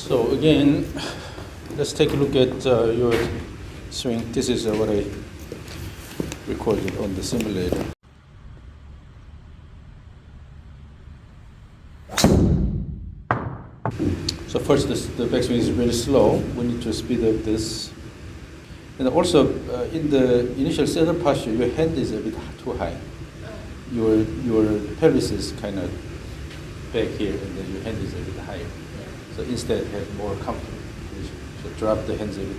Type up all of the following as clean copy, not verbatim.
So again, let's take a look at your swing. This is what I recorded on the simulator. So first, the backswing is really slow. We need to speed up this. And also, in the initial setup posture, your hand is a bit too high. Your pelvis is kind of back here, and then your hand is a bit higher. So instead, have more comfortable position. So drop the hands a bit.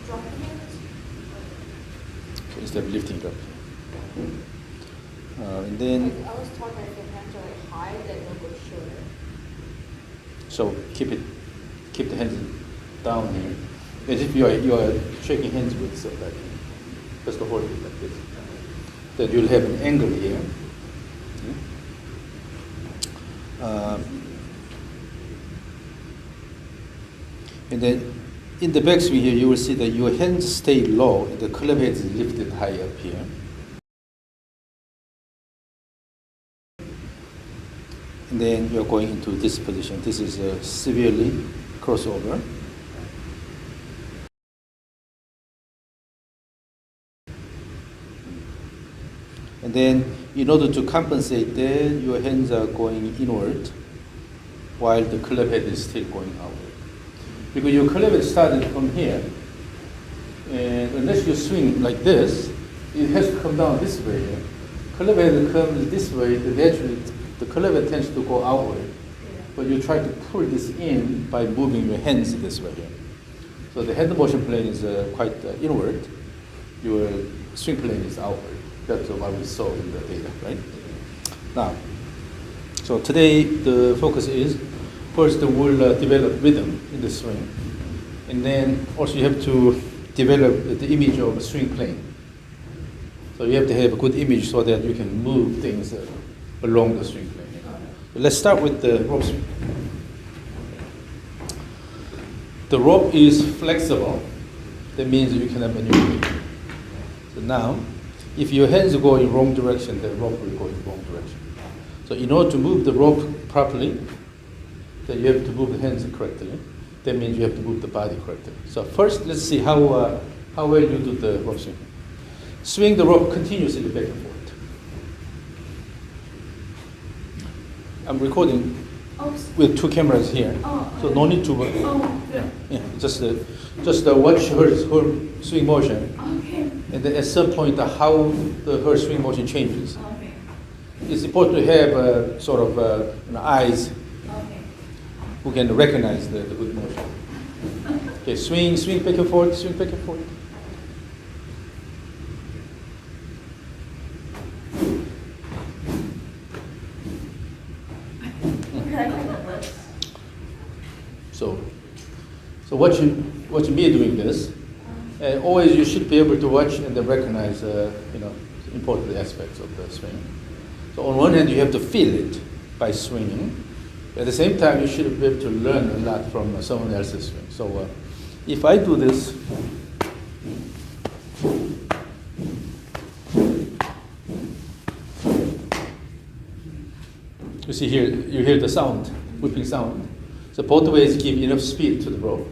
Drop the hands? So instead of lifting up. And then. I was taught that if your hands are high, then they'll go shorter. So keep the hands down here. As if you are shaking hands with somebody. Just hold it like this. Then you'll have an angle here. And then in the backswing here, you will see that your hands stay low and the club head is lifted high up here. And then you're going into this position. This is severely crossover. And then in order to compensate that, your hands are going inward while the club head is still going outward. Because your club head started from here, and unless you swing like this, it has to come down this way here. Club head comes this way, then naturally the club head tends to go outward. But you try to pull this in by moving your hands this way here. So the head motion plane is quite inward. Your swing plane is outward. That's what we saw in the data, right? Now, so today the focus is, first we'll develop rhythm in the swing. And then also you have to develop the image of a swing plane. So you have to have a good image so that you can move things along the swing plane. So let's start with the rope swing. The rope is flexible. That means you can have maneuver. So now, if your hands go in wrong direction, the rope will go in wrong direction. So in order to move the rope properly, then you have to move the hands correctly. That means you have to move the body correctly. So first, let's see how well you do the rope swing. Swing the rope continuously back and forth. I'm recording with two cameras here, so no need to. Just watch her swing motion. Okay. And then at some point, how her swing motion changes. Okay. It's important to have sort of eyes who can recognize the good motion. Okay, swing back and forth, swing back and forth. So watch me doing this. And always you should be able to watch and then recognize, important aspects of the swing. So on one hand, you have to feel it by swinging. At the same time, you should be able to learn a lot from someone else's swing. So if I do this, you see here, you hear the sound, whipping sound. So both ways give enough speed to the rope.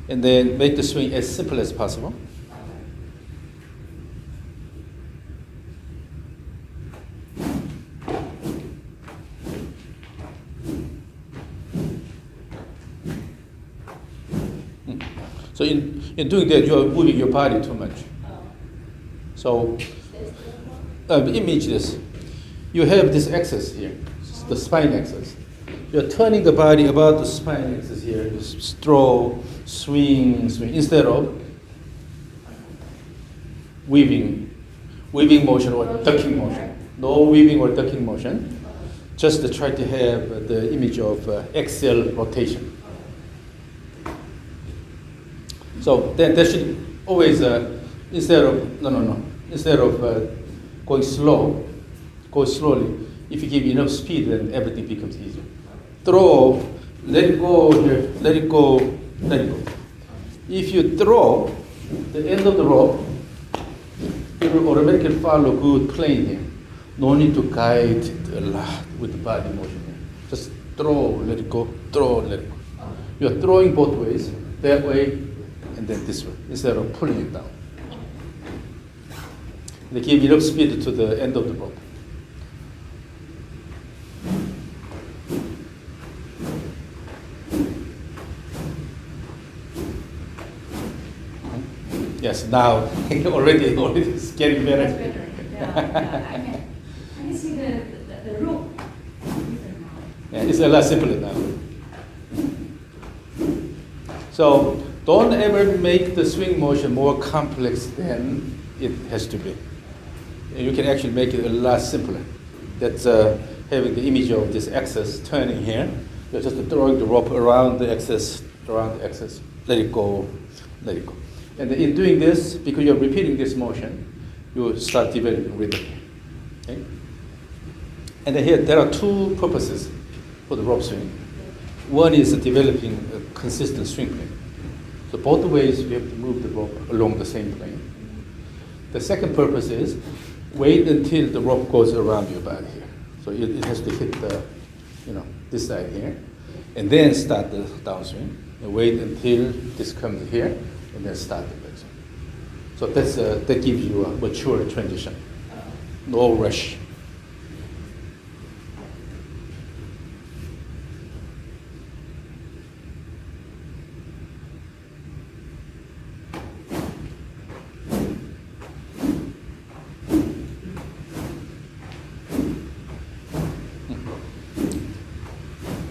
And then make the swing as simple as possible. So in doing that, you are moving your body too much. So image this. You have this axis here, the spine axis. You're turning the body about the spine axis here. Just throw, swing, instead of weaving motion or ducking motion. No weaving or ducking motion. Just to try to have the image of axial rotation. So that should always, instead of going slow, go slowly. If you give enough speed, then everything becomes easier. Throw, let it go here, let it go, let it go. If you throw the end of the rope, it will automatically follow good plane here. No need to guide a lot with the body motion here. Just throw, let it go, throw, let it go. You're throwing both ways, that way and then this way, instead of pulling it down. They give enough speed to the end of the rope. Yes, now already it's getting better. Much better. Yeah. I can see the rope. Yeah, it's a lot simpler now. So don't ever make the swing motion more complex than it has to be. You can actually make it a lot simpler. That's having the image of this axis turning here. You're just throwing the rope around the axis, let it go, let it go. And in doing this, because you're repeating this motion, you start developing rhythm. Okay? And here, there are two purposes for the rope swing. One is developing a consistent swing plane. So both ways you have to move the rope along the same plane. The second purpose is wait until the rope goes around your body here. So it has to hit the, this side here, and then start the downswing. And wait until this comes here, and then start the backswing. So that gives you a mature transition. No rush.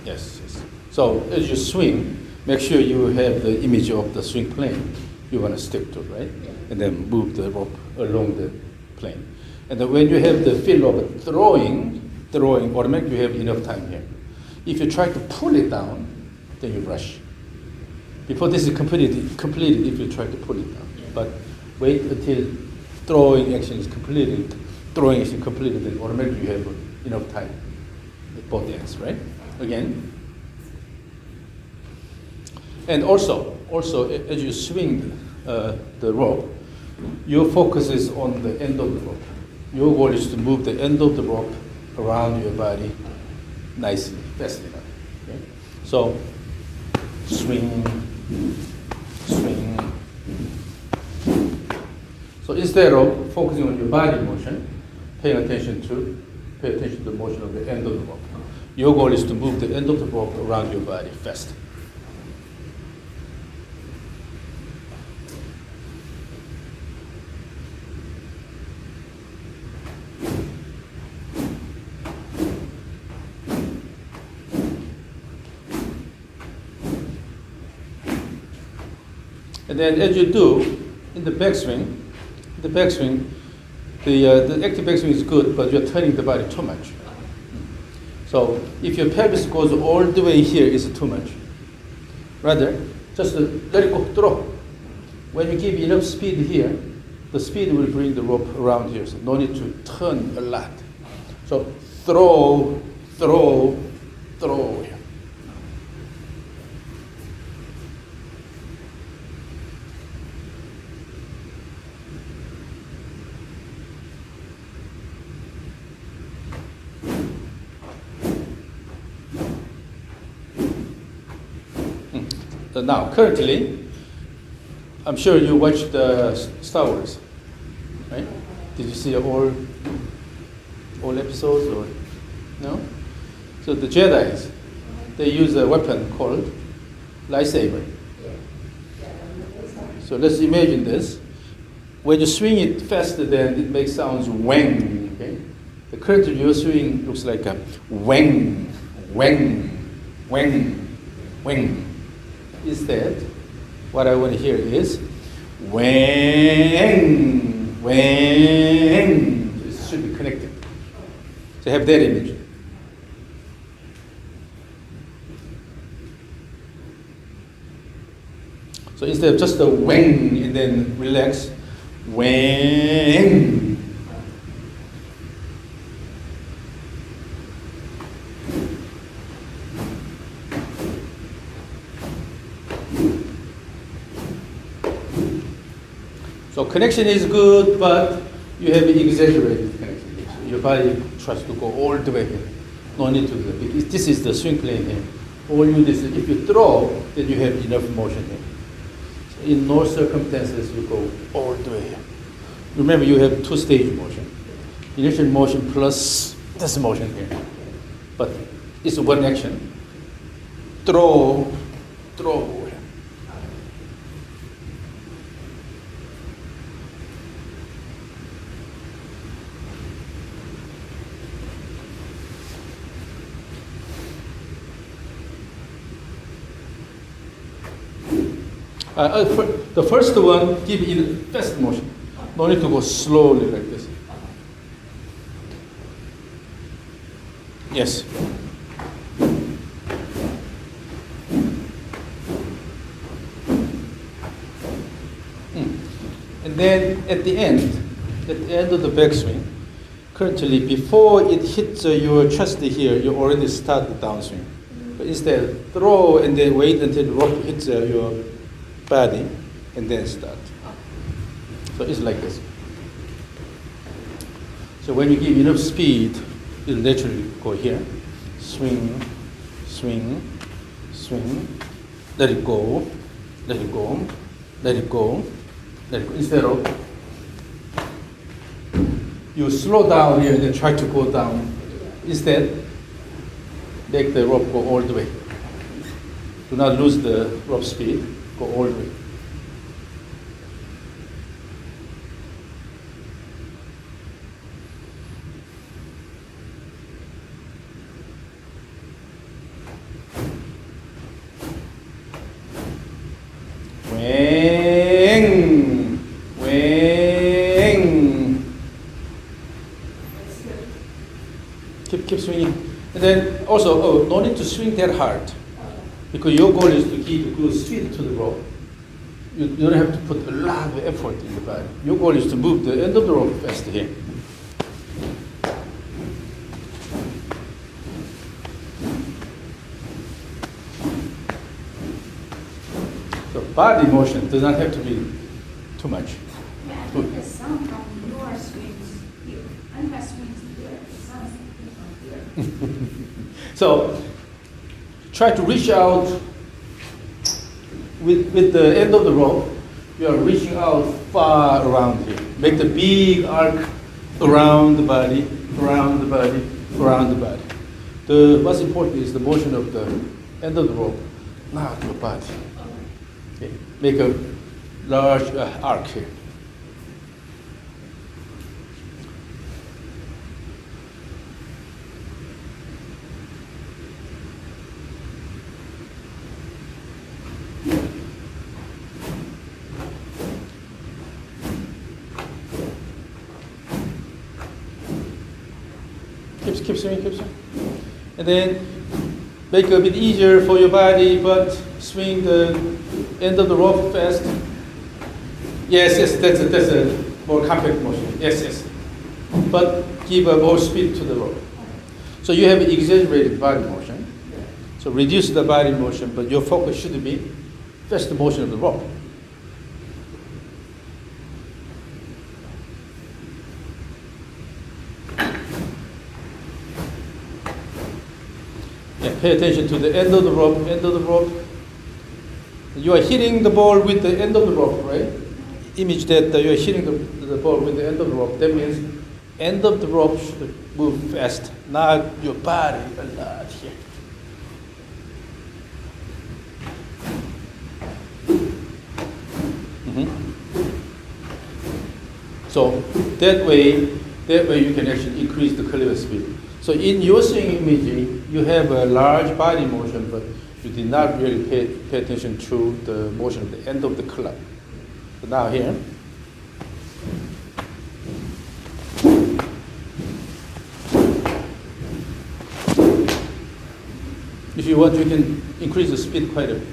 Yes. So as you swing, make sure you have the image of the swing plane you want to stick to, right? And then move the rope along the plane. And then when you have the feel of throwing, automatically you have enough time here. If you try to pull it down, then you rush. Before this is completed if you try to pull it down. But wait until throwing action is completed, then automatically you have enough time at both ends, right? Again. And also as you swing the rope, your focus is on the end of the rope. Your goal is to move the end of the rope around your body nicely, fast enough. Okay? So swing. So instead of focusing on your body motion, pay attention to the motion of the end of the rope. Your goal is to move the end of the rope around your body fast. And then as you do, in the backswing, the active backswing is good, but you're turning the body too much. So if your pelvis goes all the way here, it's too much. Rather, just let it go, throw. When you give enough speed here, the speed will bring the rope around here, so no need to turn a lot. So throw. So now, currently, I'm sure you watched Star Wars, right? Did you see all episodes or no? So the Jedi's, they use a weapon called lightsaber. So let's imagine this. When you swing it faster, then it makes sounds wang. Okay? The current you're swinging looks like a wang. Instead, what I want to hear is wang. It should be connected. So have that image. So instead of just a wang and then relax, wang. So connection is good, but you have exaggerated connection. So your body tries to go all the way here. No need to do that. This is the swing plane here. All you this if you throw, then you have enough motion here. So in no circumstances you go all the way here. Remember, you have two-stage motion. Initial motion plus this motion here. But it's one action. Throw. The first one, give it fast motion. No need to go slowly like this. Yes. And then at the end of the backswing, currently before it hits your chest here, you already start the downswing. But instead, throw and then wait until the rope hits your body and then start. So it's like this. So when you give enough speed, it'll naturally go here. Swing, swing, swing. Let it go, let it go, let it go, let it go. Instead of you slow down here and then try to go down. Instead, make the rope go all the way. Do not lose the rope speed. Go all the way. Wang, wang. Keep swinging. And then also, no need to swing that hard. Because your goal is to keep a good speed to the rope. You don't have to put a lot of effort in the body. Your goal is to move the end of the rope fast here. So body motion does not have to be too much. Yeah, I think the sound from your swings here, and my swings here, it sounds different here. So try to reach out with the end of the rope. You are reaching out far around here. Make the big arc around the body, around the body, around the body. What's important is the motion of the end of the rope, not your body. Okay. Make a large arc here. Keep swinging, keep swinging. And then make it a bit easier for your body, but swing the end of the rope fast. Yes, that's a more compact motion. Yes. But give more speed to the rope. So you have exaggerated body motion. So reduce the body motion, but your focus should be fast motion of the rope. Pay attention to the end of the rope, end of the rope. You are hitting the ball with the end of the rope, right? Image that you are hitting the ball with the end of the rope. That means end of the rope should move fast, not your body a lot here. So that way you can actually increase the clear speed. So in your swing imaging, you have a large body motion, but you did not really pay attention to the motion of the end of the club. So now here. If you want, you can increase the speed quite a bit.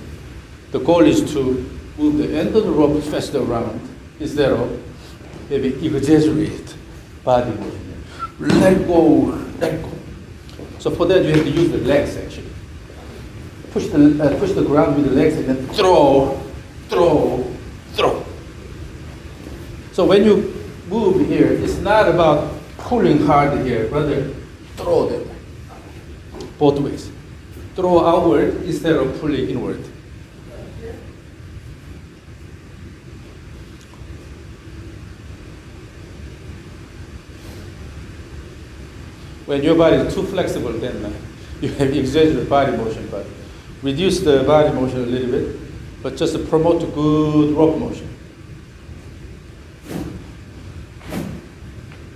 The goal is to move the end of the rope faster around instead of maybe exaggerate body motion. Let go. So for that, you have to use the legs actually. Push the ground with the legs and then throw. So when you move here, it's not about pulling hard here, rather throw them both ways. throw outward instead of pulling inward. When your body is too flexible, then you have exaggerated body motion, but reduce the body motion a little bit, but just to promote good rope motion.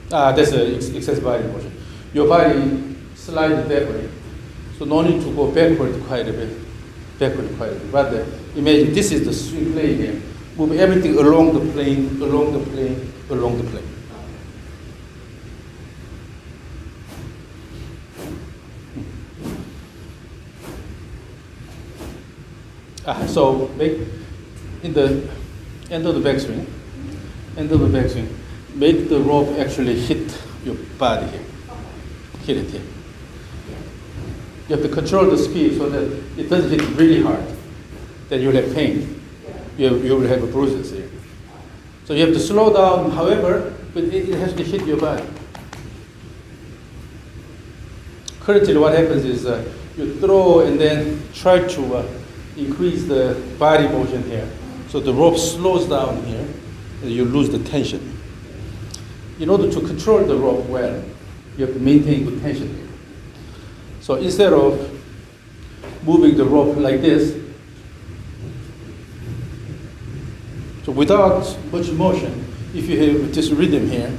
That's excess body motion. Your body slides that way, so no need to go backward quite a bit. Rather, imagine this is the swing plane here. Move everything along the plane, along the plane, along the plane. So make in the end of the backswing, make the rope actually hit your body here. Hit it here. You have to control the speed so that it doesn't hit really hard. Then you'll have pain. You will have bruises here. So you have to slow down, however, but it has to hit your body. Currently what happens is you throw and then try to increase the body motion here. So the rope slows down here and you lose the tension. In order to control the rope well, you have to maintain good tension here. So instead of moving the rope like this, so without much motion, if you have this rhythm here,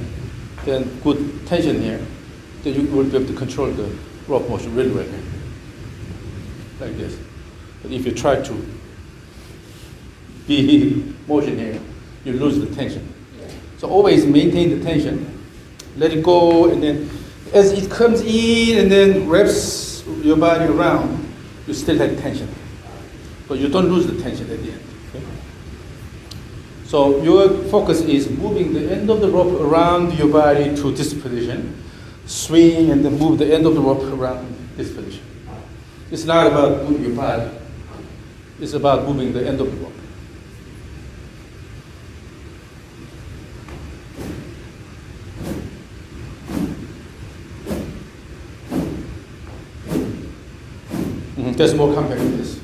then good tension here, then you will be able to control the rope motion really well here. Like this. But if you try to be motion here, you lose the tension. So always maintain the tension. Let it go, and then as it comes in and then wraps your body around, you still have tension. But you don't lose the tension at the end. Okay? So your focus is moving the end of the rope around your body to this position, swing, and then move the end of the rope around this position. It's not about moving your body. It's about moving the end of the rope. There's more complex than this.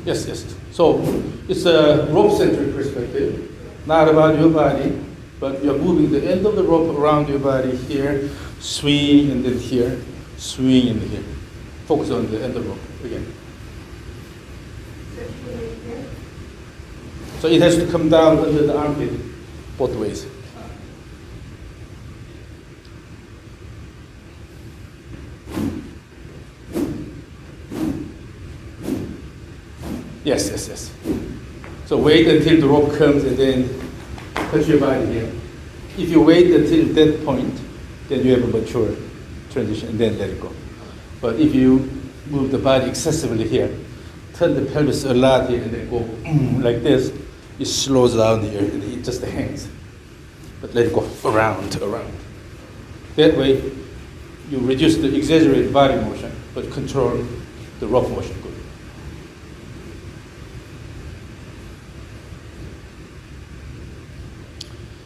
Yes. So it's a rope-centric perspective, not about your body, but you're moving the end of the rope around your body here, swing, and then here, swing, and here. Focus on the end of the rope again. So it has to come down under the armpit both ways. Yes. So wait until the rope comes and then touch your body here. If you wait until that point, then you have a mature transition and then let it go. But if you move the body excessively here, turn the pelvis a lot here and then go like this, it slows down here and it just hangs. But let it go around. That way, you reduce the exaggerated body motion, but control the rope motion good.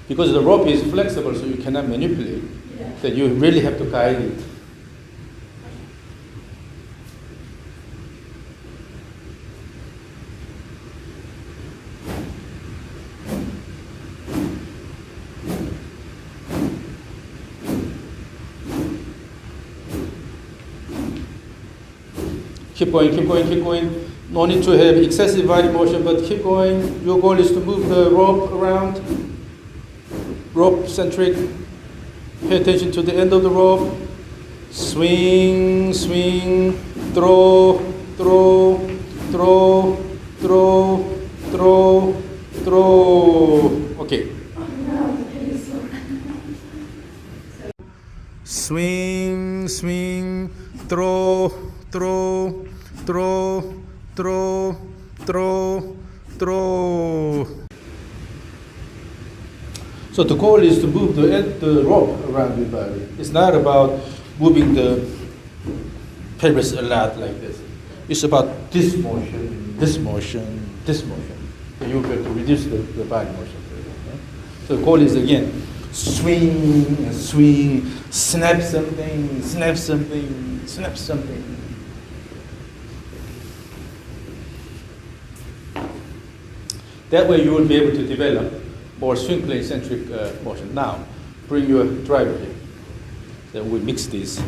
Because the rope is flexible, so you cannot manipulate, then you really have to guide it. Keep going. No need to have excessive body motion, but keep going. Your goal is to move the rope around. Rope centric. Pay attention to the end of the rope. Swing, throw. Okay. Swing, throw. So the goal is to move the rope around your body. It's not about moving the pelvis a lot like this. It's about this motion. So you'll be able to reduce the body motion. Okay? So the goal is again, swing, snap something. That way you will be able to develop more swing plane centric motion. Now, bring your driver here. Then we mix these.